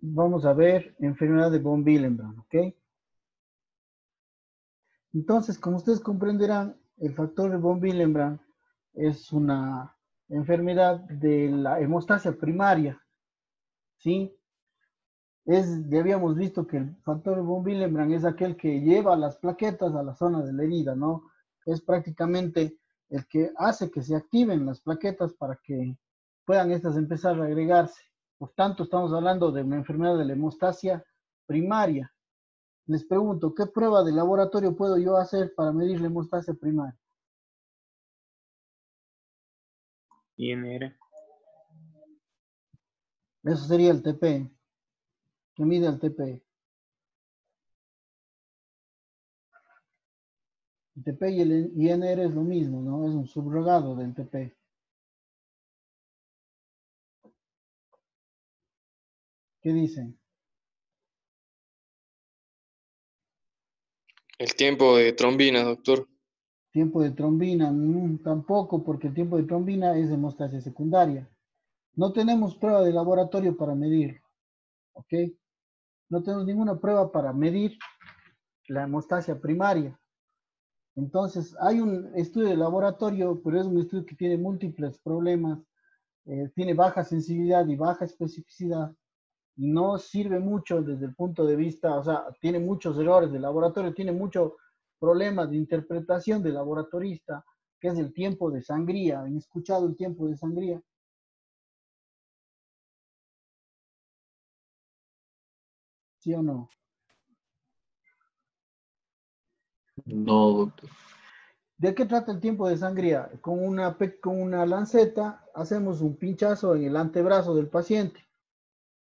vamos a ver enfermedad de von Willebrand, ¿ok? Entonces, como ustedes comprenderán, el factor de von Willebrand es una enfermedad de la hemostasia primaria, ¿sí? Ya habíamos visto que el factor de von Willebrand es aquel que lleva las plaquetas a la zona de la herida, ¿no? Es prácticamente el que hace que se activen las plaquetas para que puedan estas empezar a agregarse. Por tanto, estamos hablando de una enfermedad de la hemostasia primaria. Les pregunto, ¿qué prueba de laboratorio puedo yo hacer para medir la hemostasia primaria? INR. Eso sería el TP. ¿Qué mide el TP? El TP y el INR es lo mismo, ¿no? Es un subrogado del TP. ¿Qué dicen? El tiempo de trombina, doctor. Tiempo de trombina, tampoco, porque el tiempo de trombina es hemostasia secundaria. No tenemos prueba de laboratorio para medirlo, ¿ok? No tenemos ninguna prueba para medir la hemostasia primaria. Entonces, hay un estudio de laboratorio, pero es un estudio que tiene múltiples problemas, tiene baja sensibilidad y baja especificidad. No sirve mucho desde el punto de vista, o sea, tiene muchos errores de laboratorio, tiene muchos problemas de interpretación del laboratorista, que es el tiempo de sangría. ¿Han escuchado el tiempo de sangría? ¿Sí o no? No, doctor. ¿De qué trata el tiempo de sangría? Con una lanceta hacemos un pinchazo en el antebrazo del paciente,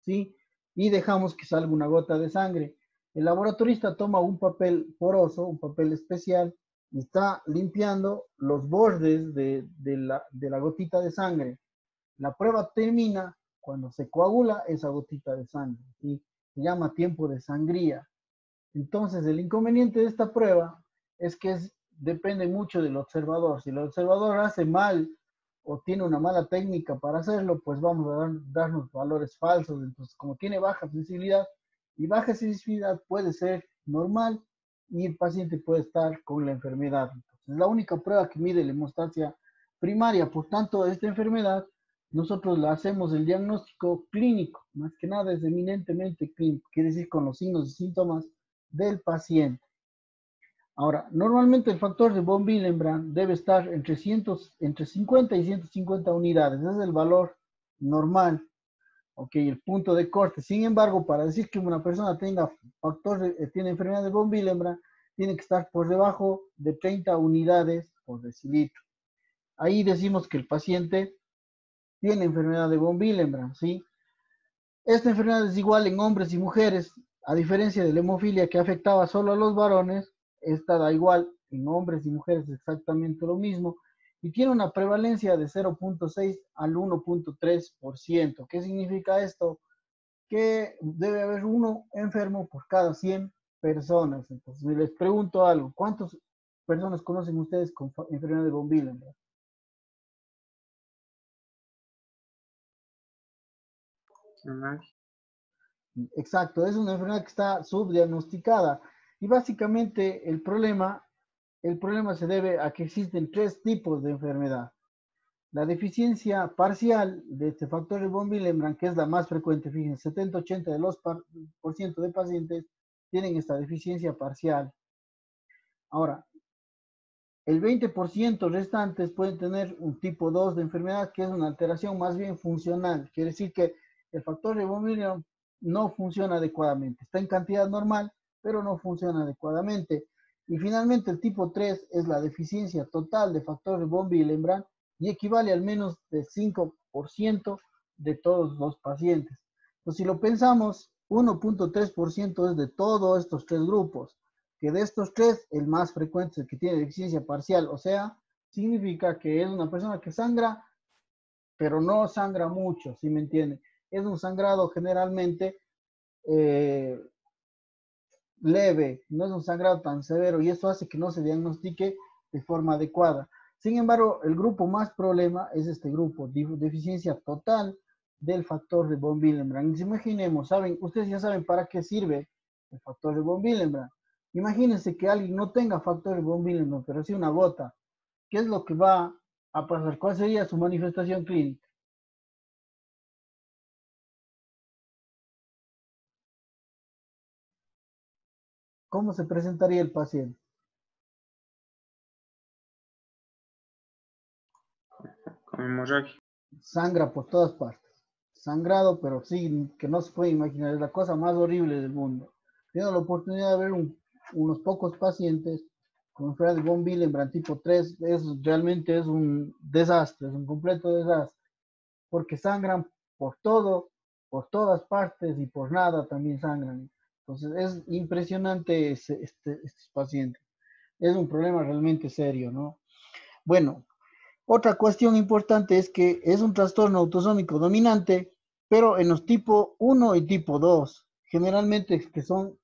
¿sí? Y dejamos que salga una gota de sangre. El laboratorista toma un papel poroso, un papel especial, y está limpiando los bordes de la gotita de sangre. La prueba termina cuando se coagula esa gotita de sangre, ¿sí? Se llama tiempo de sangría. Entonces, el inconveniente de esta prueba es que depende mucho del observador. Si el observador hace mal o tiene una mala técnica para hacerlo, pues vamos a darnos valores falsos. Entonces, como tiene baja sensibilidad, y baja sensibilidad puede ser normal y el paciente puede estar con la enfermedad. Entonces, es la única prueba que mide la hemostasia primaria. Por tanto, esta enfermedad nosotros la hacemos el diagnóstico clínico, más que nada es eminentemente clínico, quiere decir con los signos y síntomas del paciente. Ahora, normalmente el factor de von Willebrand debe estar entre 50 y 150 unidades. Ese es el valor normal. Ok, el punto de corte. Sin embargo, para decir que una persona tiene enfermedad de von Willebrand, tiene que estar por debajo de 30 unidades por decilitro. Ahí decimos que el paciente tiene enfermedad de von Willebrand, ¿sí? Esta enfermedad es igual en hombres y mujeres, a diferencia de la hemofilia que afectaba solo a los varones, esta da igual en hombres y mujeres exactamente lo mismo, y tiene una prevalencia de 0.6 al 1.3%. ¿Qué significa esto? Que debe haber uno enfermo por cada 100 personas. Entonces, les pregunto algo, ¿cuántas personas conocen ustedes con enfermedad de von Willebrand? Exacto, es una enfermedad que está subdiagnosticada y básicamente el problema se debe a que existen tres tipos de enfermedad. La deficiencia parcial de este factor de von Willebrand, que es la más frecuente, fíjense, 70-80 de los por ciento de pacientes tienen esta deficiencia parcial. Ahora, el 20% restantes pueden tener un tipo 2 de enfermedad, que es una alteración más bien funcional. Quiere decir que el factor de von Willebrand no funciona adecuadamente. Está en cantidad normal, pero no funciona adecuadamente. Y finalmente el tipo 3 es la deficiencia total de factor de von Willebrand y equivale al menos de 5% de todos los pacientes. Entonces, si lo pensamos, 1.3% es de todos estos tres grupos, que de estos tres, el más frecuente es el que tiene deficiencia parcial, o sea, significa que es una persona que sangra, pero no sangra mucho, ¿sí me entienden? Es un sangrado generalmente eh, leve, no es un sangrado tan severo y eso hace que no se diagnostique de forma adecuada. Sin embargo, el grupo más problema es este grupo, deficiencia total del factor de von Willebrand. Imaginemos, ustedes ya saben para qué sirve el factor de von Willebrand. Imagínense que alguien no tenga factor de von Willebrand, pero sí una gota. ¿Qué es lo que va a pasar? ¿Cuál sería su manifestación clínica? ¿Cómo se presentaría el paciente? Con hemorragia. Sangra por todas partes. Sangrado, pero sí, que no se puede imaginar, es la cosa más horrible del mundo. Tengo la oportunidad de ver unos pocos pacientes con enfermedad de von Willebrand tipo 3, realmente es un desastre, es un completo desastre, porque sangran por todo, por todas partes y por nada también sangran. Entonces es impresionante estos pacientes. Es un problema realmente serio, ¿no? Bueno, otra cuestión importante es que es un trastorno autosómico dominante, pero en los tipo 1 y tipo 2, generalmente que son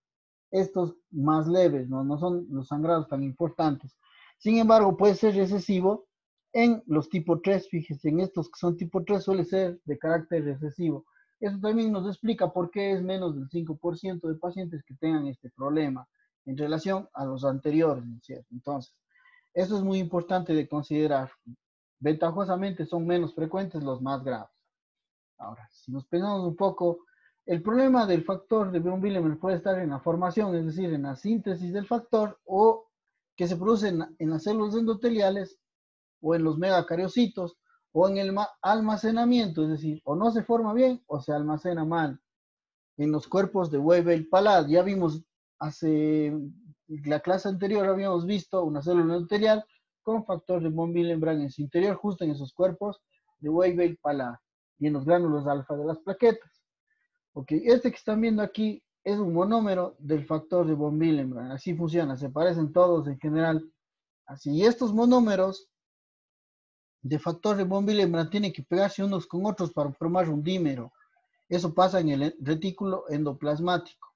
estos más leves, ¿no? No son los sangrados tan importantes. Sin embargo, puede ser recesivo en los tipo 3, fíjese, en estos que son tipo 3 suele ser de carácter recesivo. Eso también nos explica por qué es menos del 5% de pacientes que tengan este problema en relación a los anteriores, ¿no es cierto? Entonces, eso es muy importante de considerar. Ventajosamente son menos frecuentes los más graves. Ahora, si nos pensamos un poco, el problema del factor de von Willebrand puede estar en la formación, es decir, en la síntesis del factor, o que se produce en las células endoteliales, o en los megacariocitos, o en el almacenamiento, es decir, o no se forma bien o se almacena mal. En los cuerpos de Weibel-Palade, ya vimos hace la clase anterior, habíamos visto una célula endotelial con factor de von Willebrand en su interior, justo en esos cuerpos de Weibel-Palade y en los gránulos alfa de las plaquetas. Ok, este que están viendo aquí es un monómero del factor de von Willebrand. Así funciona, se parecen todos en general. Así, y estos monómeros de factor de von Willebrand tienen que pegarse unos con otros para formar un dímero. Eso pasa en el retículo endoplasmático.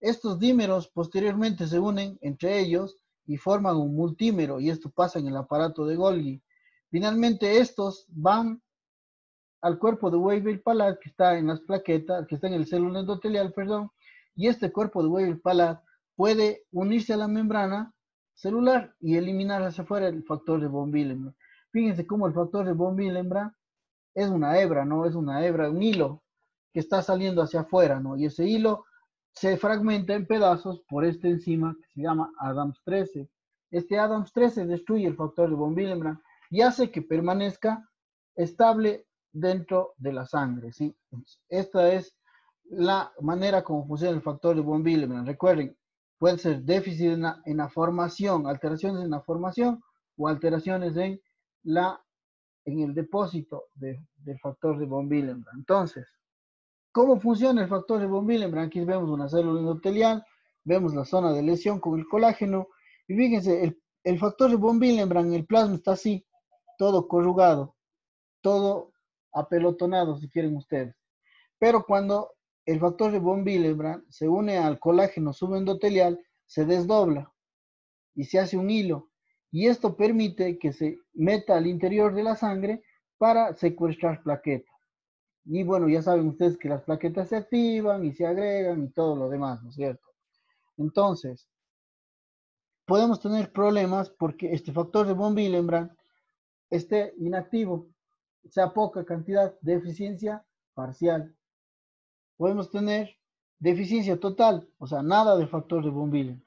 Estos dímeros posteriormente se unen entre ellos y forman un multímero, y esto pasa en el aparato de Golgi. Finalmente, estos van al cuerpo de Weibel-Palade que está en las plaquetas, que está en el célula endotelial, perdón, y este cuerpo de Weibel-Palade puede unirse a la membrana celular y eliminar hacia afuera el factor de von Willebrand. Fíjense cómo el factor de von Willebrand es una hebra, ¿no? Es una hebra, un hilo que está saliendo hacia afuera, ¿no? Y ese hilo se fragmenta en pedazos por esta enzima que se llama Adams 13. Este Adams 13 destruye el factor de von Willebrand y hace que permanezca estable dentro de la sangre, ¿sí? Esta es la manera como funciona el factor de von Willebrand. Recuerden, puede ser déficit en la formación, alteraciones en la formación o alteraciones en el depósito del factor de von Willebrand. Entonces, ¿cómo funciona el factor de von Willebrand? Aquí vemos una célula endotelial, vemos la zona de lesión con el colágeno, y fíjense, el factor de von Willebrand en el plasma está así, todo corrugado, todo apelotonado, si quieren ustedes. Pero cuando el factor de von Willebrand se une al colágeno subendotelial, se desdobla y se hace un hilo. Y esto permite que se meta al interior de la sangre para secuestrar plaquetas. Y bueno, ya saben ustedes que las plaquetas se activan y se agregan y todo lo demás, ¿no es cierto? Entonces, podemos tener problemas porque este factor de von Willebrand esté inactivo, sea poca cantidad de deficiencia parcial. Podemos tener deficiencia total, o sea, nada de factor de von Willebrand.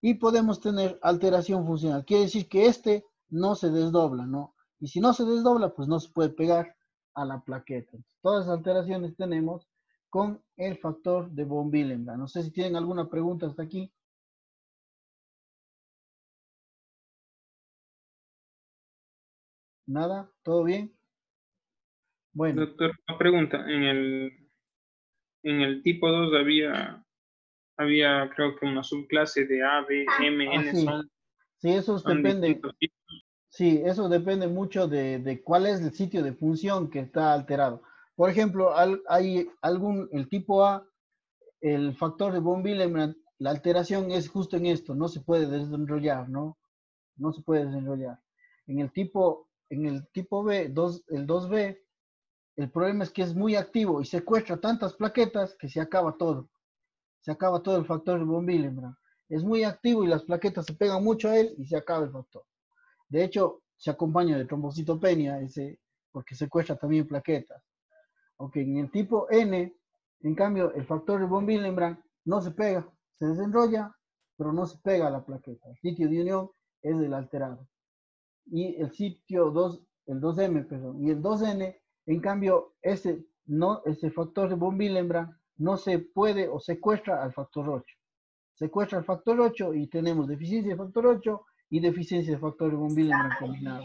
Y podemos tener alteración funcional. Quiere decir que este no se desdobla, ¿no? Y si no se desdobla, pues no se puede pegar a la plaqueta. Todas las alteraciones tenemos con el factor de von Willebrand. No sé si tienen alguna pregunta hasta aquí. ¿Nada? ¿Todo bien? Bueno. Doctor, una pregunta. En el tipo 2 había creo que una subclase de A, B, M, N, Sí. Sí, eso son depende. distintos tipos. Sí, eso depende mucho de cuál es el sitio de función que está alterado. Por ejemplo, hay el tipo A, el factor de von Willebrand, la alteración es justo en esto, no se puede desenrollar, ¿no? No se puede desenrollar. En el tipo B, el 2B, El problema es que es muy activo y secuestra tantas plaquetas que se acaba todo. Se acaba todo el factor von Willebrand. Es muy activo y las plaquetas se pegan mucho a él y se acaba el factor. De hecho, se acompaña de trombocitopenia, porque secuestra también plaquetas. Ok, en el tipo N, en cambio, el factor de von Willebrand no se pega, se desenrolla, pero no se pega a la plaqueta. El sitio de unión es el alterado. Y el sitio 2, el 2M, perdón, y el 2N, en cambio, ese factor de von Willebrand no se puede o secuestra al factor 8. Secuestra al factor 8 y tenemos deficiencia de factor 8 y deficiencia de factor de von Willebrand combinado.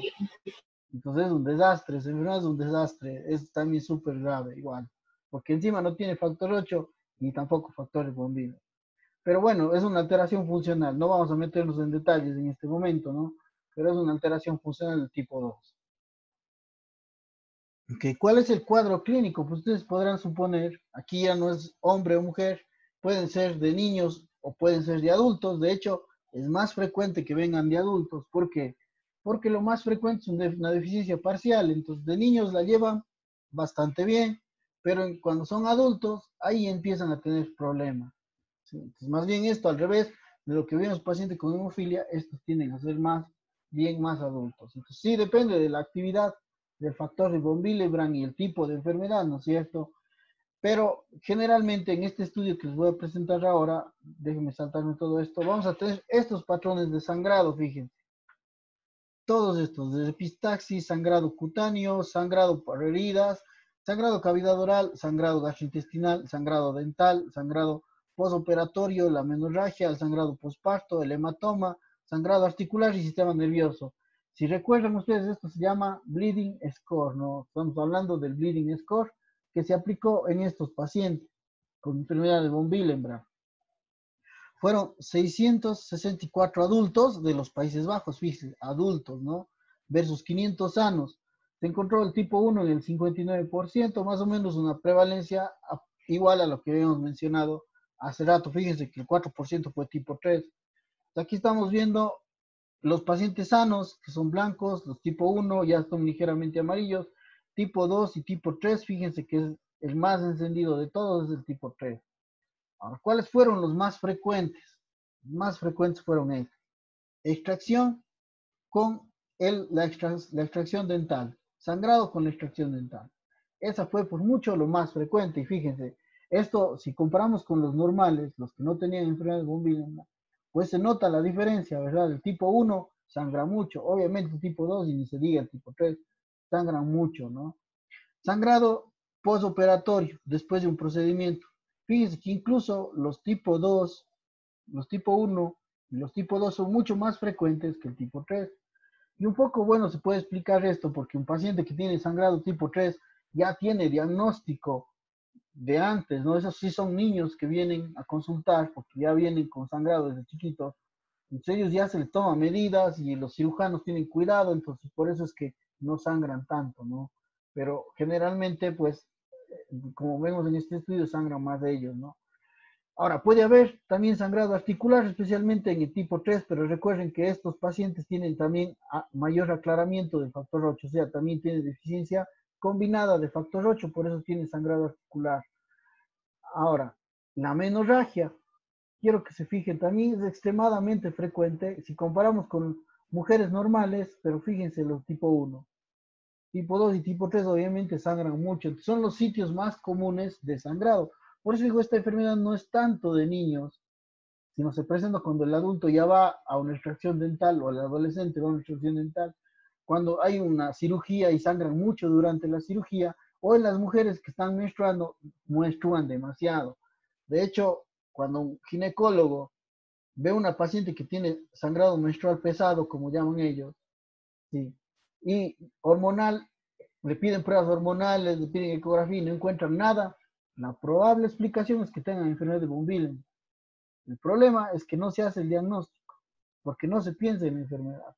Entonces es un desastre, esa enfermedad es un desastre, es también súper grave igual, porque encima no tiene factor 8 ni tampoco factor de von Willebrand. Pero bueno, es una alteración funcional, no vamos a meternos en detalles en este momento, ¿no? Pero es una alteración funcional del tipo 2. Okay. ¿Cuál es el cuadro clínico? Pues ustedes podrán suponer, aquí ya no es hombre o mujer, pueden ser de niños o pueden ser de adultos. De hecho, es más frecuente que vengan de adultos. ¿Por qué? Porque lo más frecuente es una deficiencia parcial. Entonces, de niños la llevan bastante bien, pero cuando son adultos, ahí empiezan a tener problemas. ¿Sí? Entonces, más bien esto, al revés de lo que ven los pacientes con hemofilia, estos tienden a ser más adultos. Entonces, sí depende de la actividad del factor de von Willebrand y el tipo de enfermedad, ¿no es cierto? Pero generalmente en este estudio que les voy a presentar ahora, déjenme saltarme todo esto, vamos a tener estos patrones de sangrado, fíjense. Todos estos, desde epistaxis, sangrado cutáneo, sangrado por heridas, sangrado cavidad oral, sangrado gastrointestinal, sangrado dental, sangrado postoperatorio, la menorragia, el sangrado posparto, el hematoma, sangrado articular y sistema nervioso. Si recuerdan ustedes, esto se llama bleeding score, ¿no? Estamos hablando del bleeding score que se aplicó en estos pacientes con enfermedad de von Willebrand. Fueron 664 adultos de los Países Bajos, fíjense, adultos, ¿no? Versus 500 sanos. Se encontró el tipo 1 en el 59%, más o menos una prevalencia igual a lo que habíamos mencionado hace rato. Fíjense que el 4% fue tipo 3. Aquí estamos viendo los pacientes sanos, que son blancos, los tipo 1 ya son ligeramente amarillos, tipo 2 y tipo 3, fíjense que es el más encendido de todos, es el tipo 3. Ahora, ¿cuáles fueron los más frecuentes? Los más frecuentes fueron estos. Extracción con la extracción dental, sangrado con la extracción dental. Esa fue por mucho lo más frecuente, y fíjense, esto si comparamos con los normales, los que no tenían enfermedad de von Willebrand, pues se nota la diferencia, ¿verdad? El tipo 1 sangra mucho, obviamente el tipo 2 y ni se diga el tipo 3, sangran mucho, ¿no? Sangrado postoperatorio, después de un procedimiento. Fíjense que incluso los tipo 2, los tipo 1 y los tipo 2 son mucho más frecuentes que el tipo 3. Y un poco, bueno, se puede explicar esto porque un paciente que tiene sangrado tipo 3 ya tiene diagnóstico de antes, ¿no? Esos sí son niños que vienen a consultar porque ya vienen con sangrado desde chiquitos. Entonces ellos ya se les toman medidas y los cirujanos tienen cuidado, entonces por eso es que no sangran tanto, ¿no? Pero generalmente, pues, como vemos en este estudio, sangran más de ellos, ¿no? Ahora, puede haber también sangrado articular, especialmente en el tipo 3, pero recuerden que estos pacientes tienen también mayor aclaramiento del factor 8, o sea, también tienen deficiencia combinada de factor 8, por eso tienen sangrado articular. Ahora, la menorragia, quiero que se fijen, también es extremadamente frecuente si comparamos con mujeres normales, pero fíjense los tipo 1. Tipo 2 y tipo 3 obviamente sangran mucho, son los sitios más comunes de sangrado. Por eso digo, esta enfermedad no es tanto de niños, sino se presenta cuando el adulto ya va a una extracción dental o el adolescente va a una extracción dental, cuando hay una cirugía y sangran mucho durante la cirugía, o en las mujeres que están menstruando, menstruan demasiado. De hecho, cuando un ginecólogo ve a una paciente que tiene sangrado menstrual pesado, como llaman ellos, ¿sí? Y hormonal, le piden pruebas hormonales, le piden ecografía y no encuentran nada, la probable explicación es que tengan enfermedad de von Willebrand. El problema es que no se hace el diagnóstico, porque no se piensa en la enfermedad.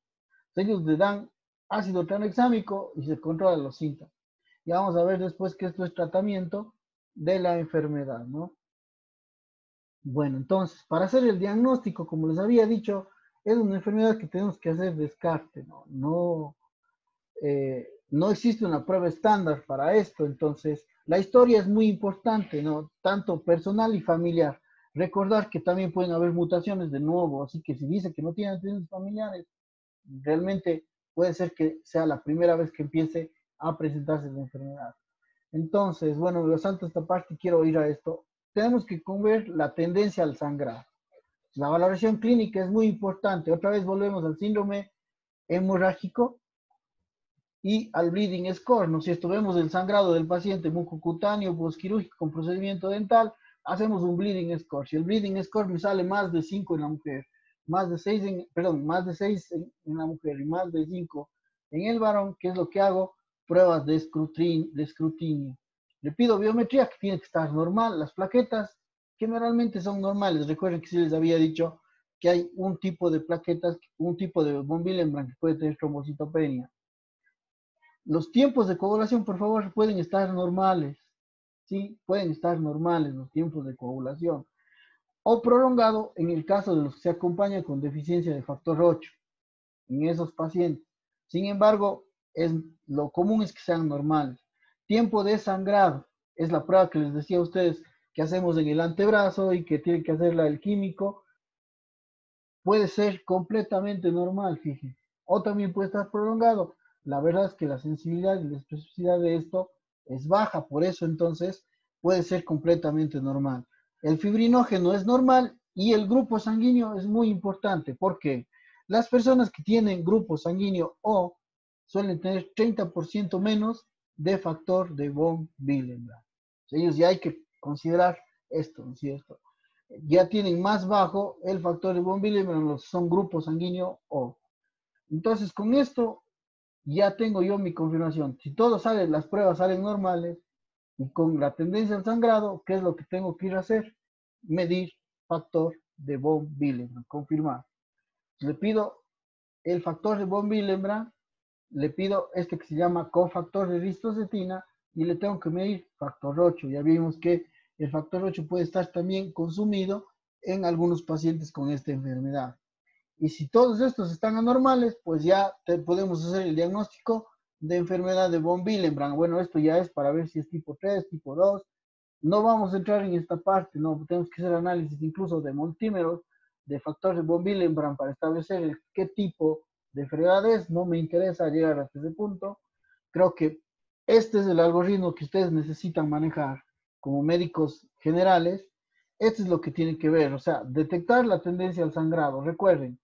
Ellos le dan ácido tranexámico y se controlan los síntomas. Ya vamos a ver después que esto es tratamiento de la enfermedad, ¿no? Bueno, entonces, para hacer el diagnóstico, como les había dicho, es una enfermedad que tenemos que hacer descarte, ¿no? no existe una prueba estándar para esto, entonces la historia es muy importante, ¿no? Tanto personal y familiar. Recordar que también pueden haber mutaciones de nuevo, así que si dice que no tiene antecedentes familiares, realmente puede ser que sea la primera vez que empiece a presentarse la enfermedad. Entonces, bueno, me salto esta parte y quiero ir a esto. Tenemos que ver la tendencia al sangrado. La valoración clínica es muy importante. Otra vez volvemos al síndrome hemorrágico y al bleeding score, ¿no? Si vemos el sangrado del paciente mucocutáneo postquirúrgico con procedimiento dental, hacemos un bleeding score. Si el bleeding score me sale más de 5 en la mujer, más de 6 más de 6 en la mujer y más de 5 en el varón, ¿qué es lo que hago? Pruebas de escrutinio. Le pido biometría que tiene que estar normal. Las plaquetas generalmente son normales. Recuerden que sí les había dicho que hay un tipo de plaquetas, un tipo de von Willebrand que puede tener trombocitopenia. Los tiempos de coagulación, por favor, pueden estar normales. Sí, pueden estar normales los tiempos de coagulación. O prolongado en el caso de los que se acompañan con deficiencia de factor 8 en esos pacientes. Sin embargo, lo común es que sean normales. Tiempo de sangrado es la prueba que les decía a ustedes que hacemos en el antebrazo y que tiene que hacerla el químico. Puede ser completamente normal, fíjense. O también puede estar prolongado. La verdad es que la sensibilidad y la especificidad de esto es baja, por eso entonces puede ser completamente normal. El fibrinógeno es normal y el grupo sanguíneo es muy importante porque las personas que tienen grupo sanguíneo O suelen tener 30% menos de factor de von Willebrand. Ellos ya hay que considerar esto, ¿no es cierto? Ya tienen más bajo el factor de von Willebrand, son grupos sanguíneo O. Entonces, con esto ya tengo yo mi confirmación. Si todo sale, las pruebas salen normales y con la tendencia al sangrado, ¿qué es lo que tengo que ir a hacer? Medir factor de von Willebrand, confirmar. Le pido el factor de von Willebrand, le pido este que se llama cofactor de ristocetina y le tengo que medir factor 8. Ya vimos que el factor 8 puede estar también consumido en algunos pacientes con esta enfermedad. Y si todos estos están anormales, pues ya podemos hacer el diagnóstico de enfermedad de von Willebrand. Bueno, esto ya es para ver si es tipo 3, tipo 2. No vamos a entrar en esta parte, no, tenemos que hacer análisis incluso de multímeros, de factores de von Willebrand para establecer qué tipo de enfermedad es. No me interesa llegar hasta ese punto. Creo que este es el algoritmo que ustedes necesitan manejar como médicos generales. Este es lo que tienen que ver, o sea, detectar la tendencia al sangrado. Recuerden,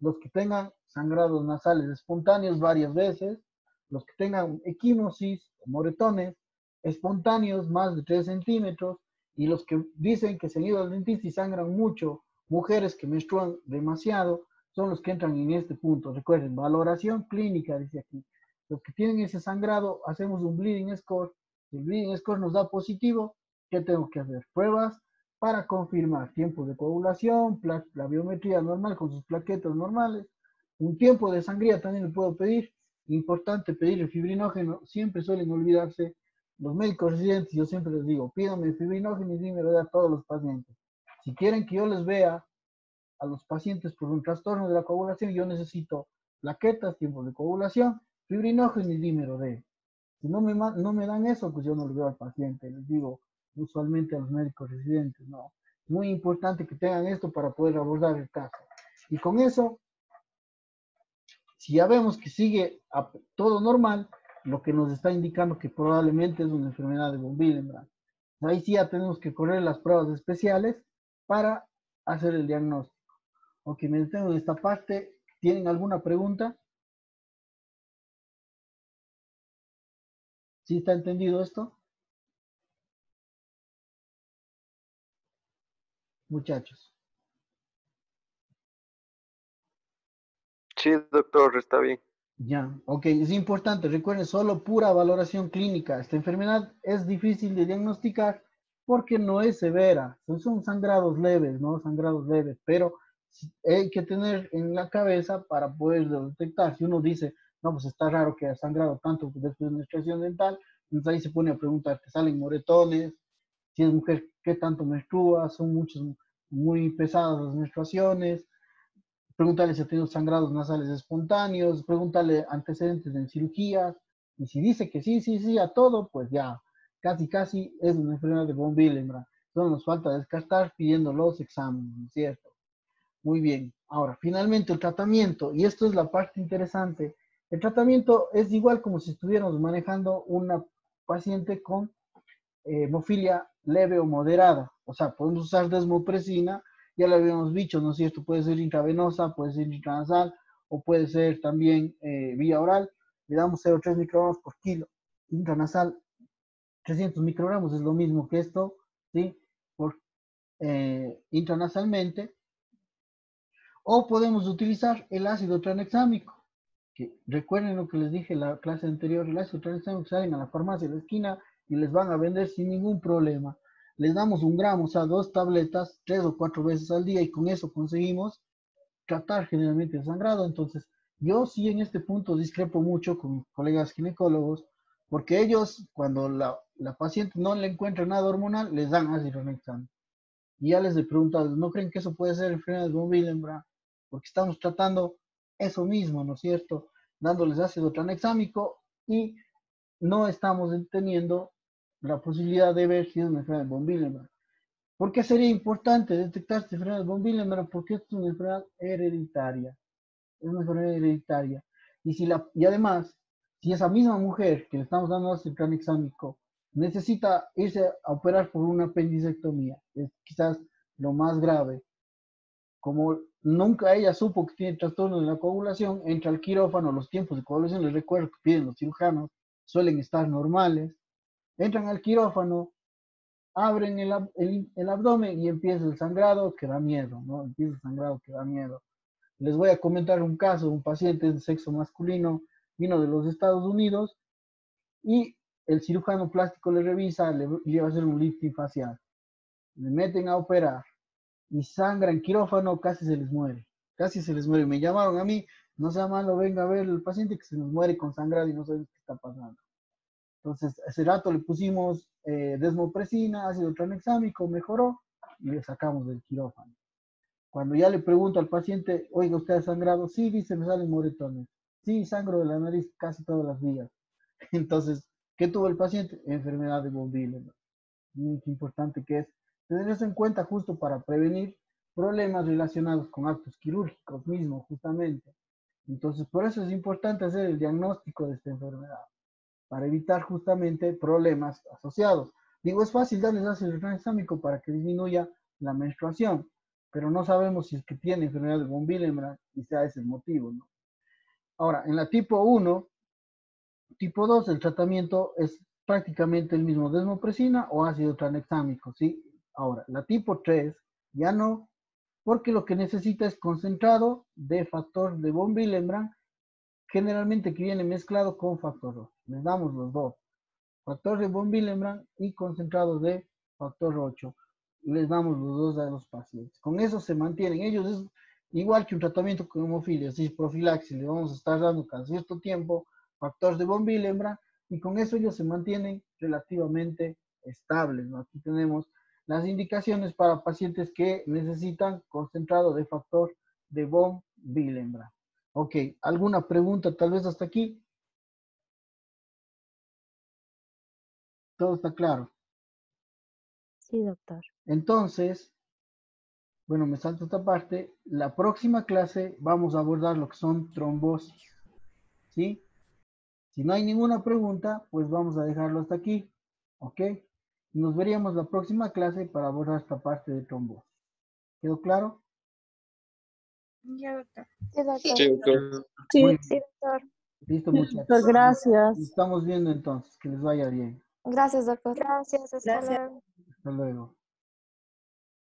los que tengan sangrados nasales espontáneos varias veces, los que tengan equimosis, moretones, espontáneos más de 3 centímetros, y los que dicen que se han ido al dentista y sangran mucho, mujeres que menstruan demasiado, son los que entran en este punto. Recuerden, valoración clínica, dice aquí. Los que tienen ese sangrado, hacemos un bleeding score. Si el bleeding score nos da positivo, ¿qué tengo que hacer? Pruebas para confirmar tiempo de coagulación, la biometría normal con sus plaquetas normales, un tiempo de sangría también le puedo pedir. Importante pedir el fibrinógeno, siempre suelen olvidarse los médicos residentes, yo siempre les digo, pídame el fibrinógeno y dímelo a todos los pacientes. Si quieren que yo les vea a los pacientes por un trastorno de la coagulación, yo necesito plaquetas, tiempo de coagulación, fibrinógeno y dímero D. Si no me dan eso, pues yo no le veo al paciente, les digo usualmente a los médicos residentes, no. Muy importante que tengan esto para poder abordar el caso. Y con eso, si ya vemos que sigue todo normal, lo que nos está indicando que probablemente es una enfermedad de von Willebrand. Ahí sí ya tenemos que correr las pruebas especiales para hacer el diagnóstico. Ok, me detengo en esta parte. ¿Tienen alguna pregunta? ¿Sí está entendido esto? Muchachos. Sí, doctor, está bien. Ya, ok, es importante, recuerden, solo pura valoración clínica. Esta enfermedad es difícil de diagnosticar porque no es severa, son sangrados leves, ¿no? Sangrados leves, pero hay que tener en la cabeza para poder detectar. Si uno dice, no, pues está raro que haya sangrado tanto después de una extracción dental, entonces ahí se pone a preguntar, ¿te salen moretones? Si es mujer, ¿qué tanto menstrua? Son muchas, muy pesadas las menstruaciones. Pregúntale si ha tenido sangrados nasales espontáneos, pregúntale antecedentes en cirugías, Y si dice que sí, sí, sí a todo, pues ya, casi es una enfermedad de von Willebrand. Solo nos falta descartar pidiendo los exámenes, ¿no es cierto? Muy bien. Ahora, finalmente el tratamiento, y esto es la parte interesante. El tratamiento es igual como si estuviéramos manejando una paciente con hemofilia leve o moderada. O sea, podemos usar desmopresina, ya lo habíamos dicho, ¿no es cierto? Puede ser intravenosa, puede ser intranasal, o puede ser también vía oral. Le damos 0,3 microgramos por kilo. Intranasal, 300 microgramos, es lo mismo que esto, ¿sí? Por intranasalmente. O podemos utilizar el ácido tranexámico, que recuerden lo que les dije en la clase anterior, el ácido tranexámico salen a la farmacia de la esquina y les van a vender sin ningún problema. Les damos 1 gramo, o sea, 2 tabletas, 3 o 4 veces al día y con eso conseguimos tratar generalmente el sangrado. Entonces, yo sí en este punto discrepo mucho con mis colegas ginecólogos, porque ellos, cuando la paciente no le encuentra nada hormonal, les dan ácido tranexámico. Y ya les he preguntado, ¿no creen que eso puede ser enfermedad de von Willebrand? Porque estamos tratando eso mismo, ¿no es cierto? Dándoles ácido tranexámico y no estamos teniendo la posibilidad de ver si es una enfermedad de von Willebrand. ¿Por qué sería importante detectar esta enfermedad de von Willebrand? Porque es una enfermedad hereditaria. Es una enfermedad hereditaria. Y además, si esa misma mujer que le estamos dando ácido tranexámico necesita irse a operar por una apendicectomía, es quizás lo más grave, como nunca ella supo que tiene trastorno de la coagulación, entra al quirófano, los tiempos de coagulación, les recuerdo que piden los cirujanos, suelen estar normales, entran al quirófano, abren el abdomen y empieza el sangrado que da miedo, ¿no? Empieza el sangrado que da miedo. Les voy a comentar un caso, un paciente de sexo masculino, vino de los Estados Unidos y el cirujano plástico le revisa, le lleva a hacer un lifting facial, le meten a operar y sangra en quirófano, casi se les muere. Me llamaron a mí, no sea malo, venga a ver el paciente que se nos muere con sangrado y no sabemos qué está pasando. Entonces, ese rato le pusimos desmopresina, ácido tranexámico, mejoró y le sacamos del quirófano. Cuando ya le pregunto al paciente, oiga, ¿usted ha sangrado? Sí, dice, me salen moretones. Sí, sangro de la nariz casi todas las días. Entonces, ¿qué tuvo el paciente? Enfermedad de von Willebrand. Muy importante que es tener eso en cuenta justo para prevenir problemas relacionados con actos quirúrgicos mismos, justamente. Entonces, por eso es importante hacer el diagnóstico de esta enfermedad, para evitar justamente problemas asociados. Digo, es fácil darles ácido tranexámico para que disminuya la menstruación, pero no sabemos si es que tiene enfermedad de von Willebrand y sea ese el motivo, ¿no? Ahora, en la tipo 1, tipo 2, el tratamiento es prácticamente el mismo, desmopresina o ácido tranexámico, ¿sí? Ahora, la tipo 3 ya no, porque lo que necesita es concentrado de factor de von Willebrand, generalmente que viene mezclado con factor 2. Les damos los dos, factor de von Willebrand y concentrado de factor 8. Les damos los dos a los pacientes. Con eso se mantienen. Ellos es igual que un tratamiento con hemofilia, si es profilaxis, le vamos a estar dando cada cierto tiempo factor de von Willebrand y con eso ellos se mantienen relativamente estables, ¿no? Aquí tenemos las indicaciones para pacientes que necesitan concentrado de factor de von Willebrand. Ok, ¿alguna pregunta tal vez hasta aquí? Todo está claro. Sí, doctor. Entonces, bueno, me salto esta parte. La próxima clase vamos a abordar lo que son trombosis, ¿sí? Si no hay ninguna pregunta, pues vamos a dejarlo hasta aquí, ¿ok? Nos veríamos la próxima clase para abordar esta parte de trombosis. ¿Quedó claro? Ya, doctor. Sí, doctor. Sí, doctor. Sí, Muy sí, doctor. listo, Sí, muchachos. doctor, gracias. Nos estamos viendo entonces. Que les vaya bien. Gracias, doctor. Gracias, hasta Gracias. luego. Hasta luego.